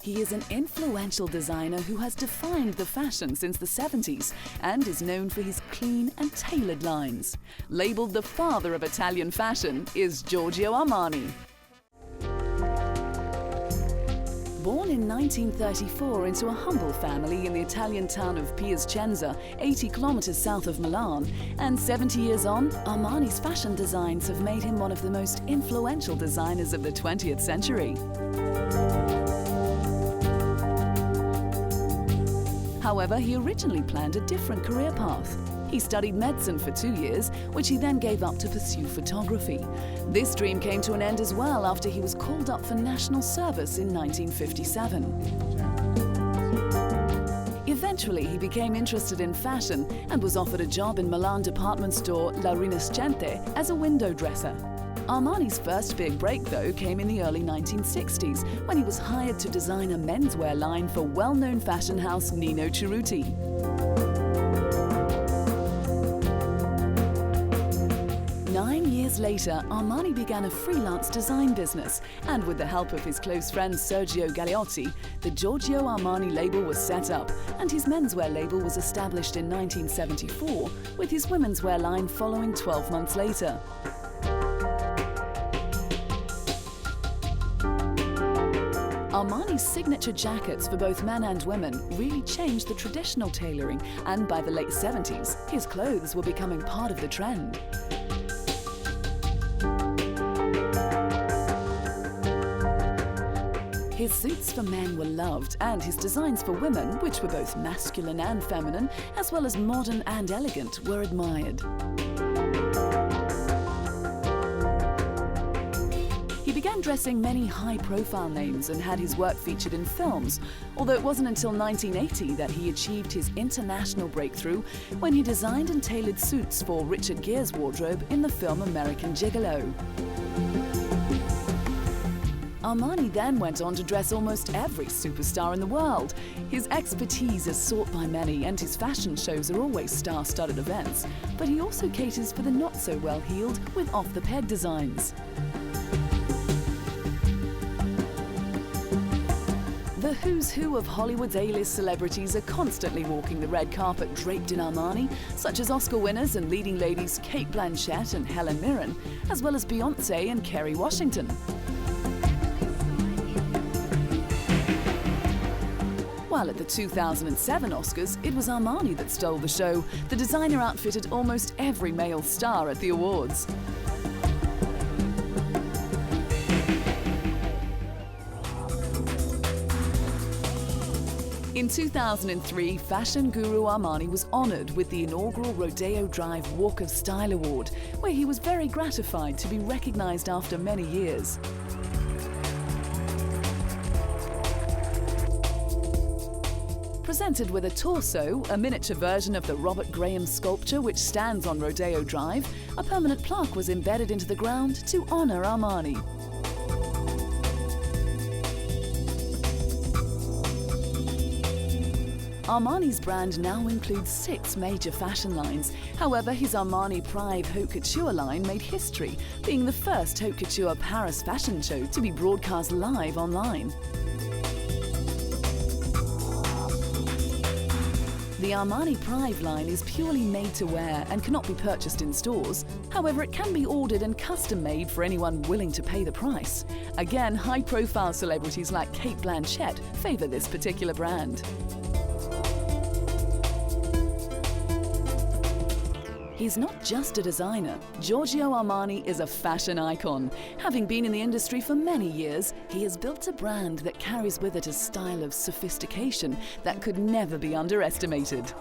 He is an influential designer who has defined the fashion since the 70s and is known for his clean and tailored lines. Labeled the father of Italian fashion is Giorgio Armani. Born in 1934 into a humble family in the Italian town of Piacenza, 80 kilometers south of Milan, and 70 years on, Armani's fashion designs have made him one of the most influential designers of the 20th century. However, he originally planned a different career path. He studied medicine for 2 years, which he then gave up to pursue photography. This dream came to an end as well after he was called up for national service in 1957. Eventually, he became interested in fashion and was offered a job in Milan department store La Rinascente as a window dresser. Armani's first big break, though, came in the early 1960s when he was hired to design a menswear line for well-known fashion house Nino Cerruti. Years later, Armani began a freelance design business, and with the help of his close friend Sergio Galeotti, the Giorgio Armani label was set up, and his menswear label was established in 1974, with his women's wear line following 12 months later. Armani's signature jackets for both men and women really changed the traditional tailoring, and by the late 70s, his clothes were becoming part of the trend. His suits for men were loved, and his designs for women, which were both masculine and feminine, as well as modern and elegant, were admired. He began dressing many high-profile names and had his work featured in films, although it wasn't until 1980 that he achieved his international breakthrough when he designed and tailored suits for Richard Gere's wardrobe in the film American Gigolo. Armani then went on to dress almost every superstar in the world. His expertise is sought by many, and his fashion shows are always star-studded events, but he also caters for the not-so-well-heeled with off-the-peg designs. The who's who of Hollywood's A-list celebrities are constantly walking the red carpet draped in Armani, such as Oscar winners and leading ladies Cate Blanchett and Helen Mirren, as well as Beyoncé and Kerry Washington. While at the 2007 Oscars, it was Armani that stole the show. The designer outfitted almost every male star at the awards. In 2003, fashion guru Armani was honored with the inaugural Rodeo Drive Walk of Style Award, where he was very gratified to be recognized after many years. Presented with a torso, a miniature version of the Robert Graham sculpture which stands on Rodeo Drive, a permanent plaque was embedded into the ground to honor Armani. Armani's brand now includes 6 major fashion lines. However, his Armani Pride Haute Couture line made history, being the first Haute Couture Paris fashion show to be broadcast live online. The Armani Pride line is purely made to wear and cannot be purchased in stores. However, it can be ordered and custom made for anyone willing to pay the price. Again, high-profile celebrities like Cate Blanchett favor this particular brand. He's not just a designer. Giorgio Armani is a fashion icon. Having been in the industry for many years, he has built a brand that carries with it a style of sophistication that could never be underestimated.